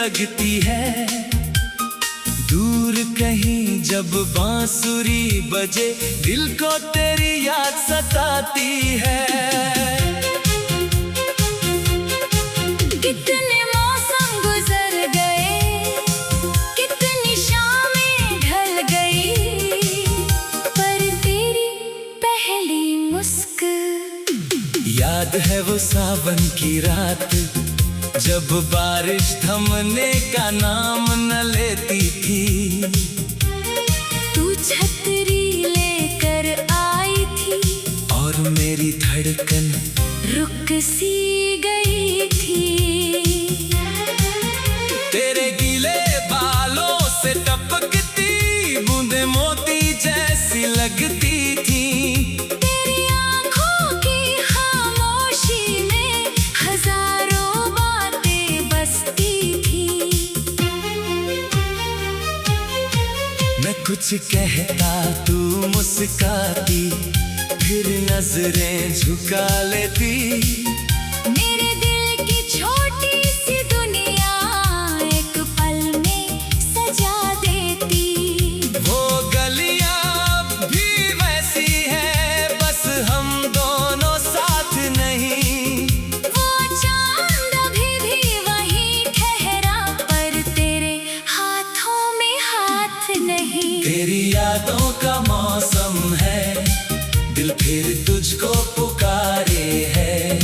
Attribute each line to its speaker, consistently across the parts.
Speaker 1: लगती है। दूर कहीं जब बांसुरी बजे, दिल को तेरी याद सताती है।
Speaker 2: कितने मौसम गुजर गए, कितनी शामें ढल गई, पर तेरी पहली मुस्क
Speaker 1: याद है वो सावन की रात, जब बारिश थमने का नाम न लेती थी।
Speaker 2: तू छतरी लेकर आई थी
Speaker 1: और मेरी धड़कन
Speaker 2: रुक सी गई थी।
Speaker 1: तेरे गीले बालों से टपकती बूंदे मोती जैसी लगती थी।
Speaker 2: तेरी आँखों की खामोशी में हजारों बातें बसती थी।
Speaker 1: मैं कुछ कहता तू मुस्काती, फिर नजरें झुका लेती।
Speaker 2: मेरे दिल की छोटी सी दुनिया एक पल में सजा देती।
Speaker 1: वो गलियां भी वैसी है, बस हम दोनों साथ नहीं।
Speaker 2: वो चांद अभी भी वहीं ठहरा, पर तेरे हाथों में हाथ नहीं।
Speaker 1: तेरी यादों का मौसम है, दिल फिर तुझको पुकारे है।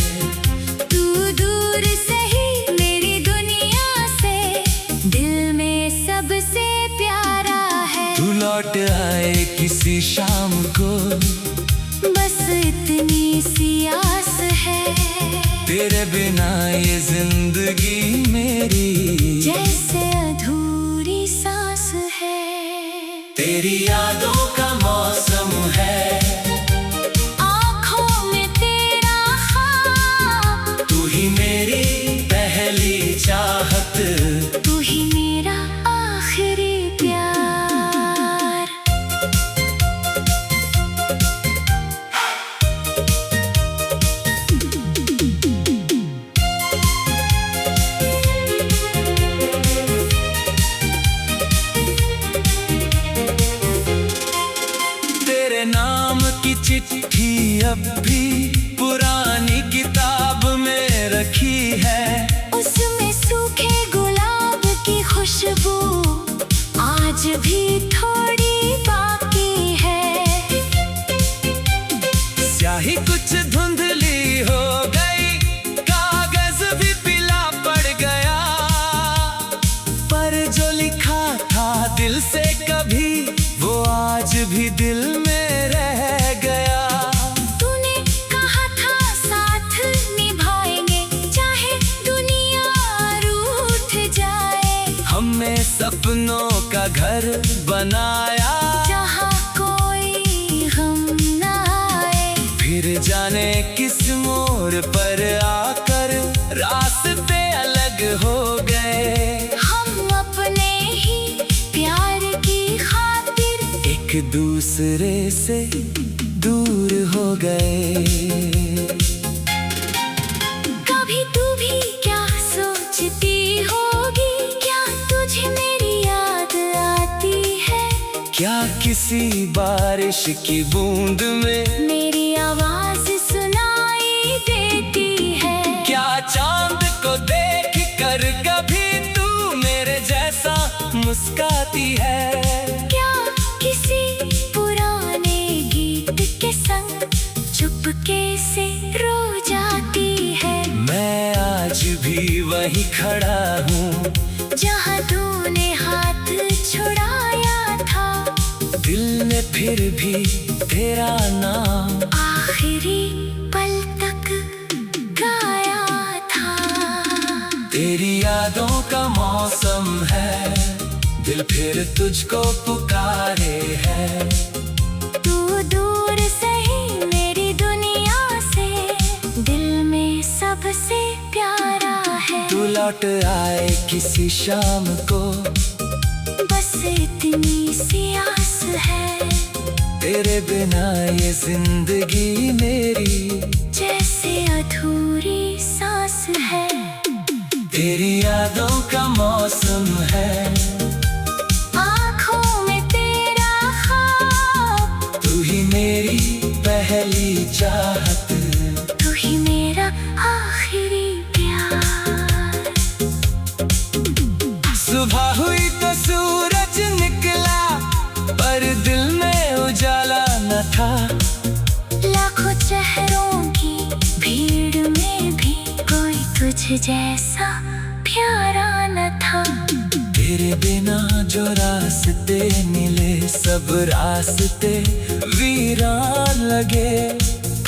Speaker 2: तू दूर से ही मेरी दुनिया से, दिल में सबसे प्यारा है।
Speaker 1: तू लौट आए किसी शाम को,
Speaker 2: बस इतनी सी आस है।
Speaker 1: तेरे बिना ये जिंदगी मेरी
Speaker 2: जैसे अधूरी सांस है।
Speaker 1: तेरी यादों का मौसम है,
Speaker 2: आँखों में तेरा ख्वाब,
Speaker 1: तू ही मेरी पहली चाहत,
Speaker 2: तू ही मेरा आखिरी प्यार।
Speaker 1: तेरे नाम की चिट्ठी अब भी पुरानी किताब में रखी है।
Speaker 2: उसमें सूखे गुलाब की खुशबू आज भी थोड़ी बाकी है।
Speaker 1: स्याही कुछ धुंधली हो गई, कागज भी पीला पड़ गया, पर जो लिखा था दिल से कभी, वो आज भी दिल में रह गया।
Speaker 2: तूने कहा था साथ निभाएंगे, चाहे दुनिया रूठ जाए।
Speaker 1: हमने सपनों का घर बनाया,
Speaker 2: जहाँ कोई गम न आए।
Speaker 1: फिर जाने किस मोड़ पर आकर रास्ते अलग हो गए।
Speaker 2: हम अपने ही प्यार की खातिर
Speaker 1: एक दूसरे से दूर हो गए।
Speaker 2: कभी तू भी क्या सोचती होगी, क्या तुझे मेरी याद आती है?
Speaker 1: क्या किसी बारिश की बूंद में
Speaker 2: मेरी आवाज सुनाई देती है?
Speaker 1: क्या चांद को देख कर कभी तू मेरे जैसा मुस्काती है?
Speaker 2: क्या किसी पुराने गीत के संग चुपके से रो जाती है?
Speaker 1: मैं आज भी वहीं खड़ा हूँ,
Speaker 2: जहाँ तूने हाथ छुड़ाया था।
Speaker 1: दिल ने फिर भी तेरा नाम
Speaker 2: आखिरी पल तक गाया था।
Speaker 1: तेरी यादों का मौसम है, दिल फिर तुझको पुकारे है।
Speaker 2: तू दूर से ही मेरी दुनिया से, दिल में सबसे प्यारा है।
Speaker 1: तू लौट आए किसी शाम को,
Speaker 2: बस इतनी सी आस है।
Speaker 1: तेरे बिना ये जिंदगी मेरी
Speaker 2: जैसे अधूरी सांस है।
Speaker 1: तेरी यादों का मौसम मौसम है।
Speaker 2: आँखों में तेरा ख्वाब,
Speaker 1: तू ही मेरी पहली चाहत,
Speaker 2: तू ही मेरा आखिरी प्यार।
Speaker 1: सुबह हुई तो सूरज निकला, पर दिल में उजाला न था।
Speaker 2: लाखों चेहरों की भीड़ में भी कोई तुझ जैसा प्यारा न था।
Speaker 1: तेरे बिना जो रास्ते मिले, सब रास्ते वीरान लगे।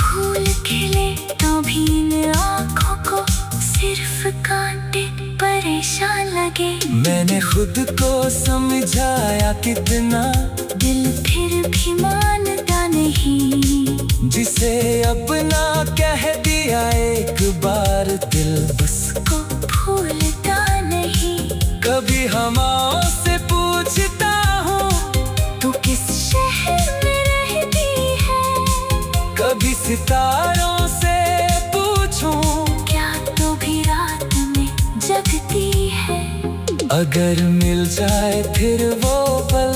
Speaker 2: फूल खिले तो भी इन आँखों को सिर्फ कांटे परेशान लगे।
Speaker 1: मैंने खुद को समझाया कितना,
Speaker 2: दिल फिर भी मानता नहीं।
Speaker 1: जिसे अपना कह दिया एक बार, दिल बस
Speaker 2: को भूलता नहीं।
Speaker 1: कभी हवाओं से पूछता हूँ,
Speaker 2: तू किस शहर में रहती है?
Speaker 1: कभी सितारों से पूछूं,
Speaker 2: क्या तू भी रात में जगती है?
Speaker 1: अगर मिल जाए फिर वो पल,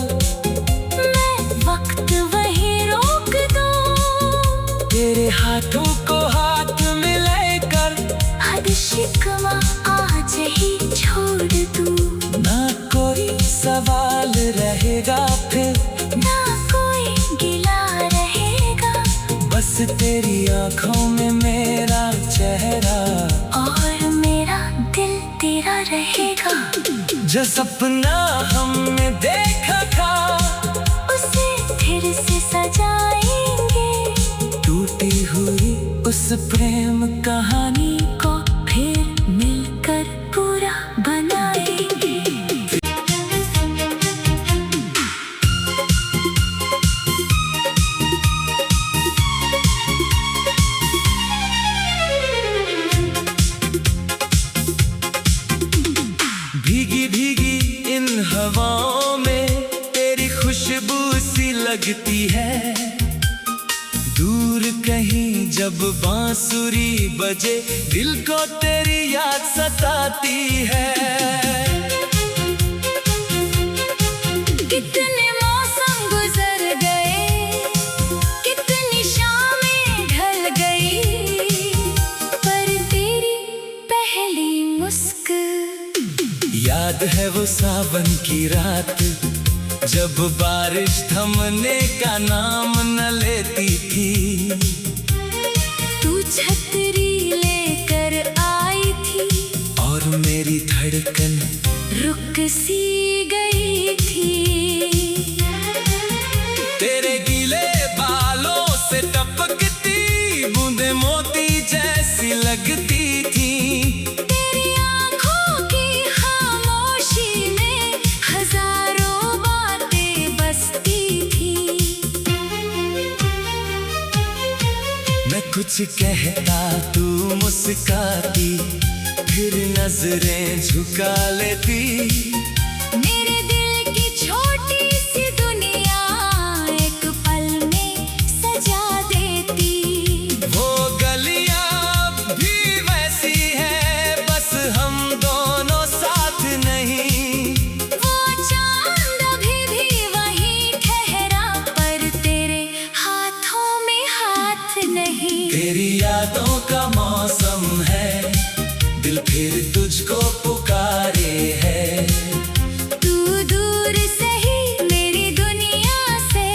Speaker 2: मैं वक्त वहीं रोक दूं।
Speaker 1: तेरे हाथों को हाथ में लेकर,
Speaker 2: हद शिकवा आज ही छोड़ दूं।
Speaker 1: ना कोई सवाल रहेगा फिर,
Speaker 2: ना कोई गिला रहेगा।
Speaker 1: बस तेरी आंखों में मेरा चेहरा,
Speaker 2: और मेरा दिल तेरा रहेगा।
Speaker 1: जो सपना हमने देखा था,
Speaker 2: उसे फिर से सजाएंगे।
Speaker 1: टूटी हुई उस प्रेम कहानी
Speaker 2: को फिर मिलकर पूरा बनाएंगे।
Speaker 1: भीगी भीगी इन हवाओं में तेरी खुशबू सी लगती है। दूर कहीं जब बांसुरी बजे, दिल को तेरी याद सताती है।
Speaker 2: कितने मौसम गुजर गए, कितनी शामें ढल गई, पर तेरी पहली मुस्क।
Speaker 1: याद है वो सावन की रात, जब बारिश थमने का नाम न लेती थी।
Speaker 2: तू छतरी लेकर आई थी,
Speaker 1: और मेरी धड़कन
Speaker 2: रुक सी गई थी।
Speaker 1: तेरे गीले बालों से टपकती बूंदे मोती जैसी लगती थी।
Speaker 2: तेरी आँखों की खामोशी में हजारों बातें बसती थी।
Speaker 1: मैं कुछ कहता तू मुस्काती, फिर नजरें झुका लेती।
Speaker 2: मेरे दिल की छोटी सी दुनिया एक पल में सजा देती।
Speaker 1: वो गलियां भी वैसी है, बस हम दोनों साथ नहीं।
Speaker 2: वो चांद अभी भी वहीं ठहरा, पर तेरे हाथों में हाथ नहीं।
Speaker 1: तेरी यादों का मौसम है, दिल फिर तुझको पुकारे है।
Speaker 2: तू दूर से ही मेरी दुनिया से,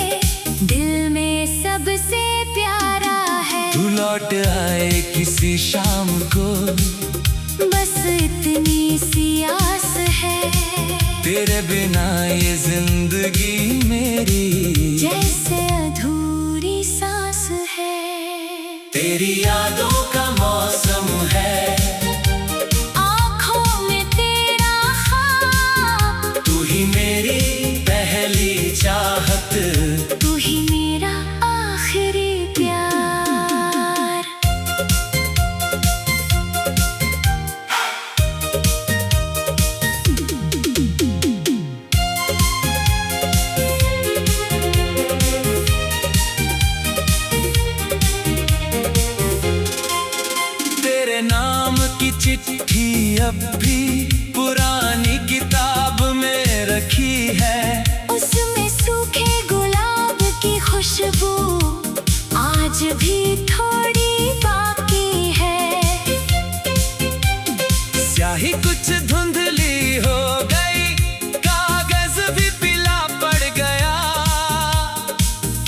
Speaker 2: दिल में सबसे प्यारा है।
Speaker 1: तू लौट आए किसी शाम को,
Speaker 2: बस इतनी सी आस है।
Speaker 1: तेरे बिना ये जिंदगी मेरी
Speaker 2: जैसे अधूरी सांस है।
Speaker 1: तेरी यादों का मौसम है।
Speaker 2: आँखों में तेरा ख्वाब,
Speaker 1: तू ही मेरी पहली चाहत,
Speaker 2: तू ही मेरा आखिरी प्यार।
Speaker 1: तेरे नाम की चिट्ठी अब भी पुरानी की रखी है।
Speaker 2: उसमें सूखे गुलाब की खुशबू आज भी थोड़ी बाकी है।
Speaker 1: स्याही कुछ धुंधली हो गई, कागज भी पीला पड़ गया,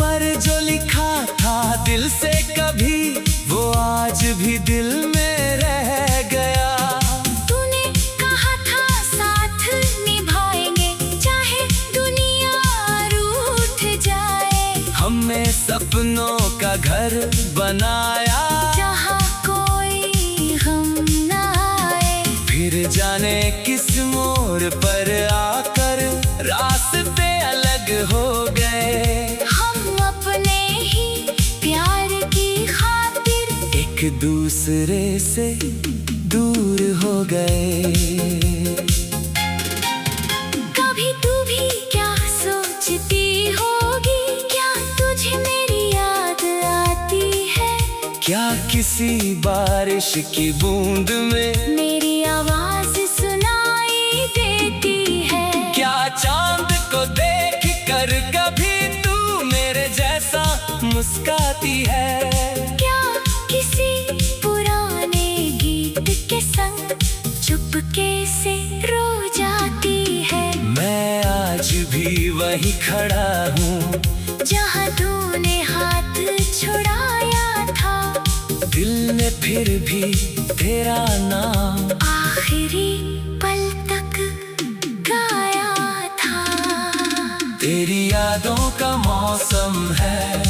Speaker 1: पर जो लिखा था दिल से कभी वो आज भी दिल में रह गया।
Speaker 2: तूने कहा था साथ निभाएंगे चाहे दुनिया रूठ जाए।
Speaker 1: हमने सपनों का घर बनाया
Speaker 2: जहाँ कोई गम न आए।
Speaker 1: फिर जाने किस मोड़ पर आकर रास्ते अलग हो गए।
Speaker 2: हम अपने ही प्यार की खातिर
Speaker 1: एक दूसरे से दूर हो गए।
Speaker 2: कभी तू भी क्या सोचती होगी, क्या तुझे मेरी याद आती है?
Speaker 1: क्या किसी बारिश की बूंद में
Speaker 2: मेरी आवाज सुनाई देती है?
Speaker 1: क्या चांद को देख कर कभी तू मेरे जैसा मुस्काती है?
Speaker 2: क्या किसी पुराने गीत के संग चुपके से रो जाती है?
Speaker 1: मैं आज भी वहीं खड़ा हूँ
Speaker 2: जहाँ तूने हाथ छुड़ाया था।
Speaker 1: दिल ने फिर भी तेरा नाम
Speaker 2: आखिरी पल तक गाया था।
Speaker 1: तेरी यादों का मौसम है,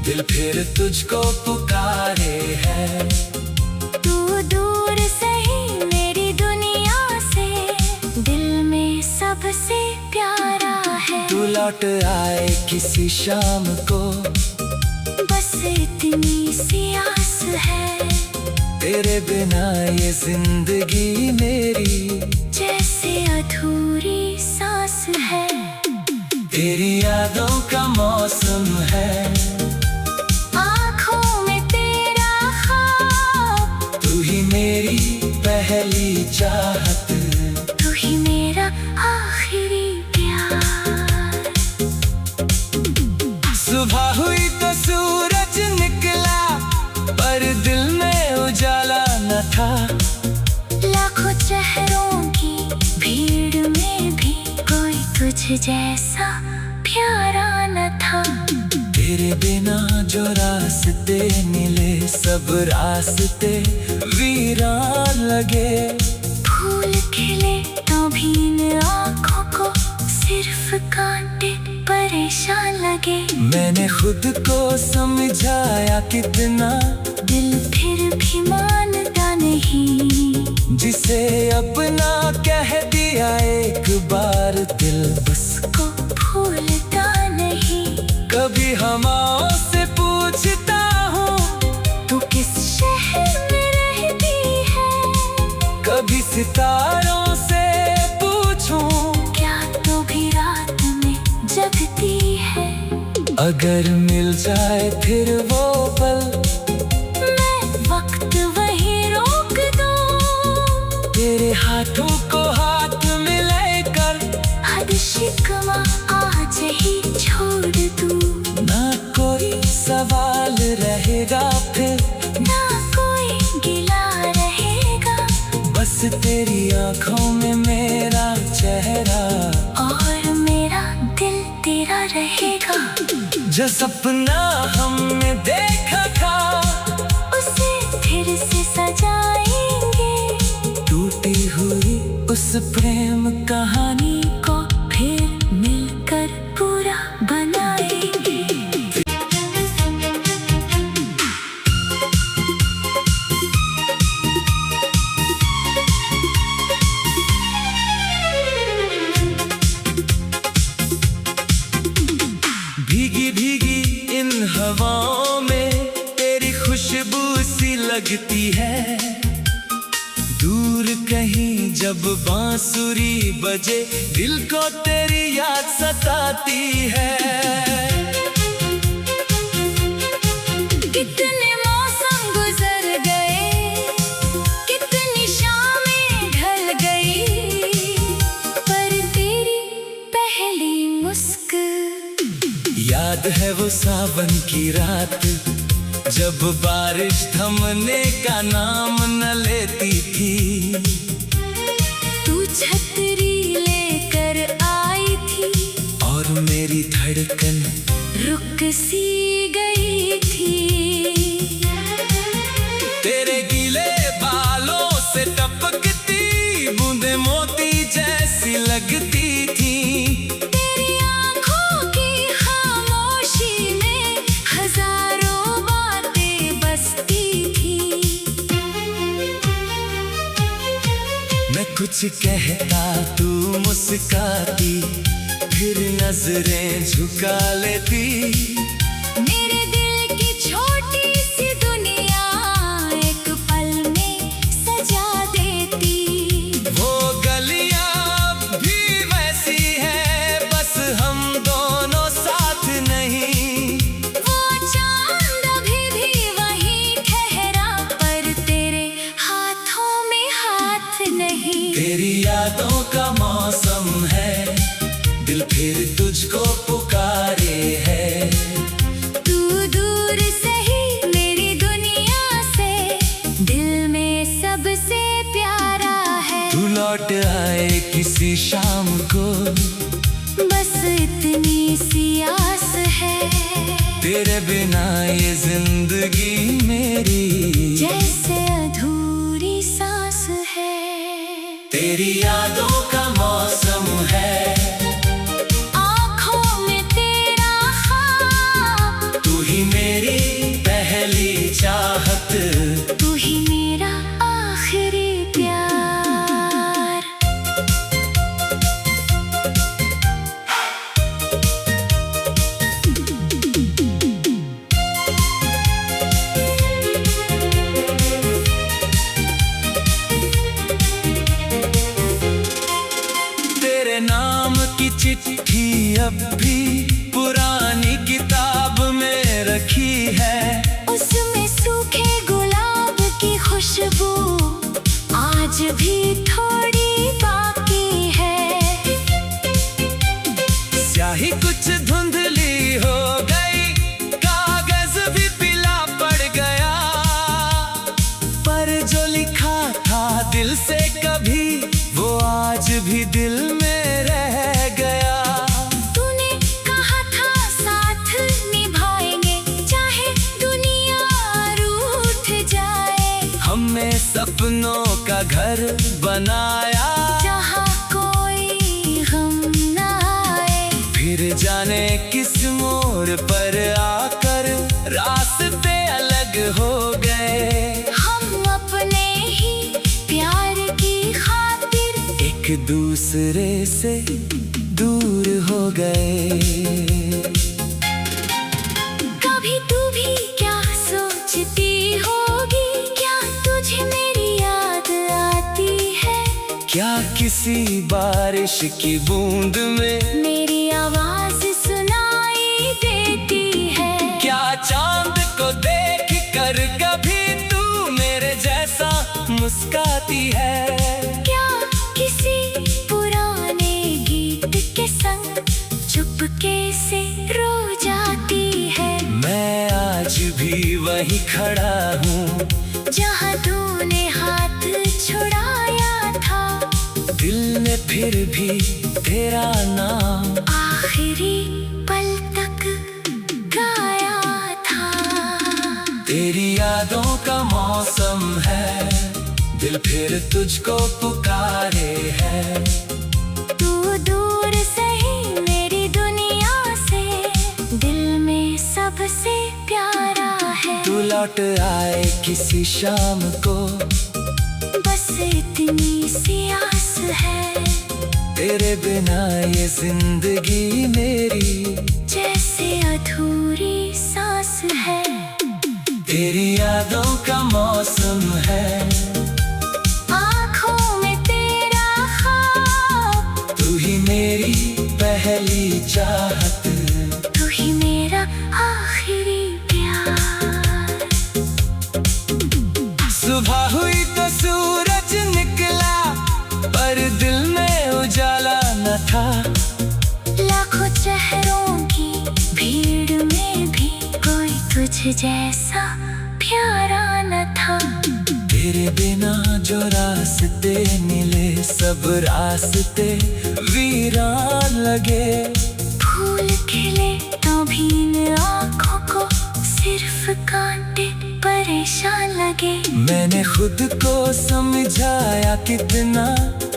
Speaker 1: दिल फिर तुझको पुकारे है।
Speaker 2: तू दूर सही मेरी दुनिया से, दिल में सबसे प्यारा है।
Speaker 1: तू लौट आए किसी शाम को,
Speaker 2: बस इतनी सी आस है।
Speaker 1: तेरे बिना ये जिंदगी मेरी
Speaker 2: जैसे अधूरी सांस है।
Speaker 1: तेरी यादों का मौसम है,
Speaker 2: आँखों में तेरा ख्वाब,
Speaker 1: तू ही मेरी पहली चाहत,
Speaker 2: तू ही मेरा आखिरी प्यार।
Speaker 1: सुबह हुई तो सूरज निकला, पर दिल में उजाला न था।
Speaker 2: लाखों चेहरों की भीड़ में भी कोई तुझ जैसा प्यारा न था।
Speaker 1: तेरे बिना जो रास्ते मिले, सब रास्ते वीरान लगे।
Speaker 2: फूल खिले तो भी इन आँखों को सिर्फ कांटे परेशान लगे।
Speaker 1: मैंने खुद को समझाया कितना,
Speaker 2: दिल फिर भी मानता नहीं।
Speaker 1: जिसे अपना कह दिया एक बार, दिल बस
Speaker 2: को भूलता नहीं।
Speaker 1: कभी हवाओं से पूछता हूँ
Speaker 2: तू किस शहर में रहती है?
Speaker 1: कभी सितारों से पूछूं
Speaker 2: क्या तू भी रात में जगती है?
Speaker 1: अगर मिल जाए फिर वो पल,
Speaker 2: मैं वक्त वहीं रोक दूं।
Speaker 1: तेरे हाथों को हाथ में लेकर,
Speaker 2: हद शिकवा आज ही छोड़ दूं।
Speaker 1: ना कोई सवाल रहेगा फिर,
Speaker 2: ना कोई गिला रहेगा।
Speaker 1: बस तेरी आंखों में मेरा चेहरा,
Speaker 2: और मेरा दिल तेरा रहेगा।
Speaker 1: जो सपना हमने देखा था,
Speaker 2: उसे फिर से सजाएंगे।
Speaker 1: टूटी हुई उस प्रेम कहानी
Speaker 2: को फिर मिलकर पूरा बनाएंगे।
Speaker 1: भीगी भीगी इन हवाओं में तेरी खुशबू सी लगती है। दूर कहीं जब बांसुरी बजे, दिल को तेरी याद सताती है।
Speaker 2: कितने मौसम गुजर गए, कितनी शामें ढल गई, पर तेरी
Speaker 1: वो सावन की रात, जब बारिश थमने का नाम न लेती थी।
Speaker 2: तू छतरी लेकर आई थी
Speaker 1: और मेरी धड़कन
Speaker 2: रुक सी गई थी।
Speaker 1: तेरे गीले बालों से टपकती बूंदे मोती जैसी लगती थी।
Speaker 2: तेरी आँखों की खामोशी में हजारों बातें बसती थी।
Speaker 1: मैं कुछ कहता तू मुस्काती, फिर नजरें झुका लेती।
Speaker 2: मेरे दिल की छोटी सी दुनिया एक पल में सजा देती।
Speaker 1: वो गलियां भी वैसी है, बस हम दोनों साथ नहीं।
Speaker 2: वो चांद अभी भी वहीं ठहरा, पर तेरे हाथों में हाथ नहीं।
Speaker 1: तेरी यादों का मौसम है, दिल फिर तुझको पुकारे है।
Speaker 2: तू दूर से ही मेरी दुनिया से, दिल में सबसे प्यारा है।
Speaker 1: तू लौट आए किसी शाम को,
Speaker 2: बस इतनी सी आस है।
Speaker 1: तेरे बिना ये जिंदगी मेरी
Speaker 2: जैसे अधूरी सांस है।
Speaker 1: तेरी यादों का मौसम है,
Speaker 2: आँखों में तेरा ख्वाब,
Speaker 1: तू ही मेरी पहली चाहत,
Speaker 2: तू ही मेरा आखिरी प्यार।
Speaker 1: तेरे नाम की चिट्ठी अब भी पुरानी किताब में रखी है।
Speaker 2: उसमें सूखे गुलाब की खुशबू आज भी थोड़ी बाकी है।
Speaker 1: स्याही कुछ धुंधली हो गई, कागज भी पीला पड़ गया, पर जो लिखा था दिल से कभी, वो आज भी दिल में रह गया।
Speaker 2: तूने कहा था साथ निभाएंगे, चाहे दुनिया रूठ जाए।
Speaker 1: हमने सपनों का घर बनाया,
Speaker 2: जहाँ कोई गम ना आए।
Speaker 1: फिर जाने किस मोड़ पर आकर रास्ते अलग हो गए।
Speaker 2: हम अपने ही प्यार की खातिर
Speaker 1: एक दूसरे से दूर हो गए।
Speaker 2: कभी तू भी क्या सोचती होगी, क्या तुझे मेरी याद आती है?
Speaker 1: क्या किसी बारिश की बूंद में
Speaker 2: मेरी आवाज सुनाई देती है?
Speaker 1: क्या चांद को देख कर कभी तू मेरे जैसा मुस्काती है?
Speaker 2: क्या किसी पुराने गीत के संग चुपके से रो जाती है?
Speaker 1: मैं आज भी वहीं खड़ा हूँ,
Speaker 2: जहाँ तूने हाथ छुड़ाया था,
Speaker 1: दिल ने फिर भी तेरा नाम
Speaker 2: आखिरी पल तक गाया था।
Speaker 1: तेरी यादों का मौसम है, दिल फिर तुझको पुकारे है।
Speaker 2: तू दूर से ही मेरी दुनिया से, दिल में सबसे प्यारा है।
Speaker 1: तू लौट आए किसी शाम को,
Speaker 2: बस इतनी सी आस है।
Speaker 1: तेरे बिना ये जिंदगी मेरी
Speaker 2: जैसे अधूरी सांस है।
Speaker 1: तेरी यादों का मौसम है,
Speaker 2: आँखों में तेरा ख्वाब,
Speaker 1: तू ही मेरी पहली चाहत,
Speaker 2: तू ही मेरा आखिरी प्यार।
Speaker 1: सुबह हुई तो सूरज निकला, पर दिल में उजाला न था।
Speaker 2: लाखों चेहरों की भीड़ में जैसा प्यारा न था।
Speaker 1: तेरे बिना जो रास्ते मिले सब रास्ते वीरान लगे।
Speaker 2: फूल खिले तो भी इन आँखों को सिर्फ कांटे परेशान लगे।
Speaker 1: मैंने खुद को समझाया कितना,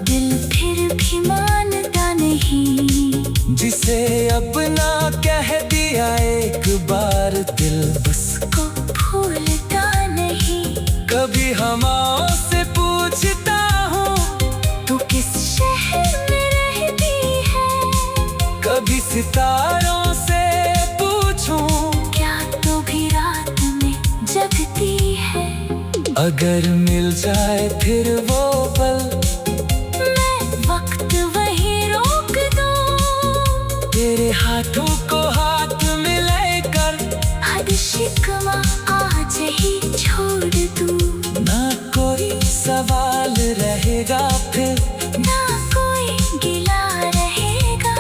Speaker 2: दिल फिर भी मानता नहीं।
Speaker 1: जिसे अपना कह दिया एक बार दिल उसको
Speaker 2: भूलता नहीं।
Speaker 1: कभी हवाओं से पूछता हूँ
Speaker 2: तू किस शहर में रहती है।
Speaker 1: कभी सितारों से पूछूं
Speaker 2: क्या तू भी रात में जगती है।
Speaker 1: अगर मिल जाए फिर वो पल,
Speaker 2: मैं वक्त वहीं रोक दूं।
Speaker 1: तेरे हाथों को हाथ में लेकर
Speaker 2: हद शिकवा आज ही छोड़ दूं।
Speaker 1: ना कोई सवाल रहेगा फिर,
Speaker 2: ना कोई गिला रहेगा।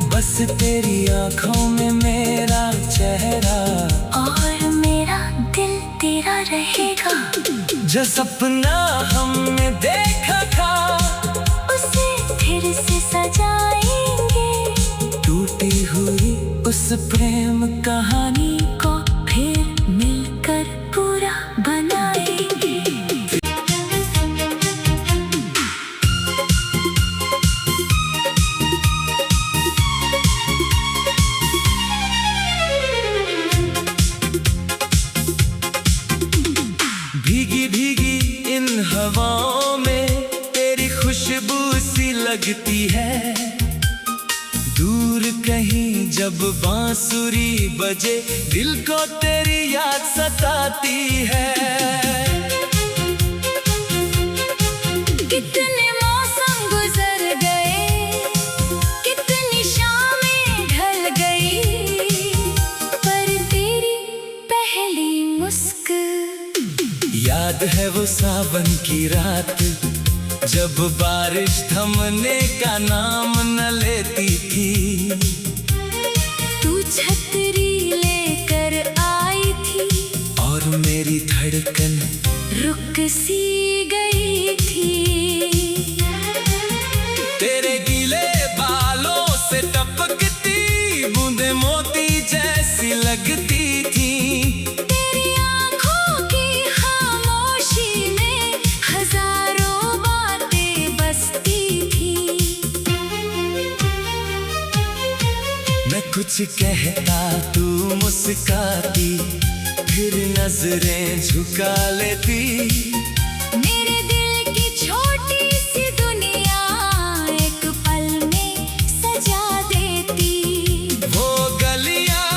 Speaker 1: बस तेरी आंखों में मेरा चेहरा
Speaker 2: और मेरा दिल तेरा रहेगा।
Speaker 1: जो सपना हमने देखा था
Speaker 2: उसे फिर से सजाएंगे।
Speaker 1: टूटी हुई उस प्रेम कहानी को फिर
Speaker 2: मिलकर पूरा बनाएंगे।
Speaker 1: भीगी भीगी इन हवाओं में तेरी खुशबू सी लगती है। दूर कहीं जब बांसुरी बजे दिल को तेरी याद सताती है।
Speaker 2: कितने मौसम गुजर गए, कितनी शामें ढल गई, पर तेरी पहली मुस्क।
Speaker 1: याद है वो सावन की रात जब बारिश थमने का नाम न लेती थी।
Speaker 2: तू छतरी लेकर आई थी
Speaker 1: और मेरी धड़कन
Speaker 2: रुक सी गई थी।
Speaker 1: तेरे गीले बालों से टपकती बूंदे मोती जैसी लगती थी।
Speaker 2: तेरी आँखों की खामोशी में हजारों बातें बसती थी।
Speaker 1: मैं कुछ कहता तू मुस्काती, फिर नजरें झुका लेती।
Speaker 2: मेरे दिल की छोटी सी दुनिया एक पल में सजा देती।
Speaker 1: वो गलियां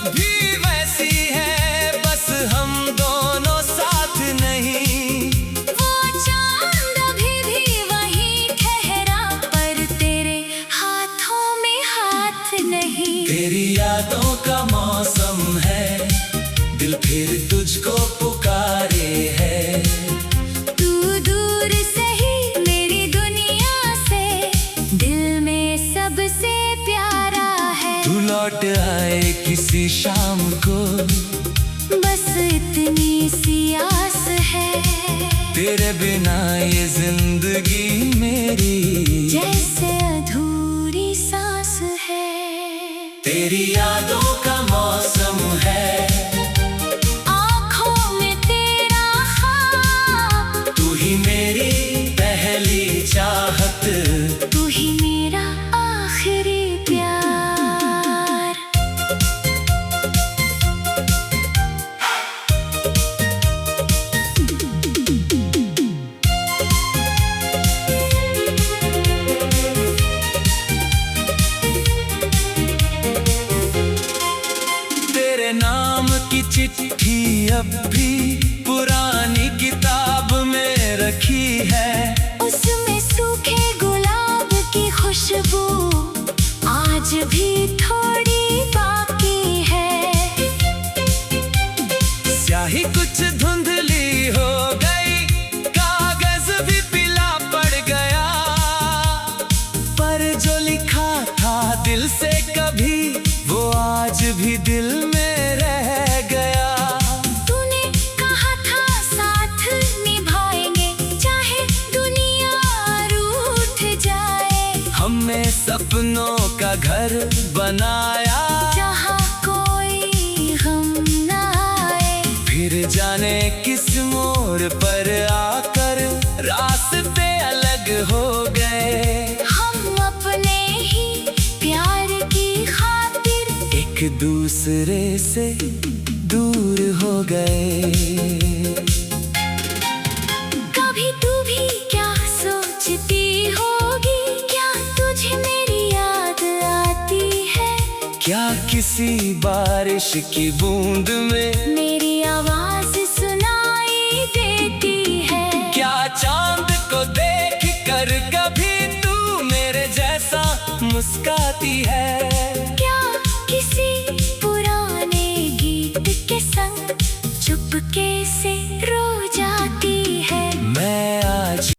Speaker 1: भी वैसी है बस हम दोनों साथ नहीं।
Speaker 2: वो चांद अभी भी वहीं ठहरा पर तेरे हाथों में हाथ नहीं।
Speaker 1: तेरी यादों का मौसम है, दिल फिर तुझको पुकारे है।
Speaker 2: तू दूर से ही मेरी दुनिया से, दिल में सबसे प्यारा है।
Speaker 1: तू लौट आए किसी शाम को,
Speaker 2: बस इतनी सी आस है।
Speaker 1: तेरे बिना ये जिंदगी मेरी
Speaker 2: जैसे अधूरी सांस है।
Speaker 1: तेरी यादों का मौसम है,
Speaker 2: आँखों में तेरा ख्वाब।
Speaker 1: तू ही मेरी पहली चाहत,
Speaker 2: तू ही मेरा आखिरी प्यार।
Speaker 1: तेरे नाम की चिट्ठी अब भी पुरानी किताब में रखी है।
Speaker 2: उसमें सूखे गुलाब की खुशबू आज भी थोड़ी बाकी है।
Speaker 1: स्याही कुछ धुंधली हो गई, कागज भी पीला पड़ गया, पर जो लिखा था दिल से कभी वो आज भी दिल में रह गया। घर बनाया
Speaker 2: जहाँ कोई गम न आए।
Speaker 1: फिर जाने किस मोड़ पर आकर रास्ते अलग हो गए।
Speaker 2: हम अपने ही प्यार की खातिर
Speaker 1: एक दूसरे से दूर हो गए।
Speaker 2: कभी तू भी क्या सोचती होगी, क्या तुझे मेरी याद आती है?
Speaker 1: क्या किसी बारिश की बूंद में
Speaker 2: मेरी आवाज सुनाई देती है?
Speaker 1: क्या चांद को देख कर कभी तू मेरे जैसा मुस्काती है?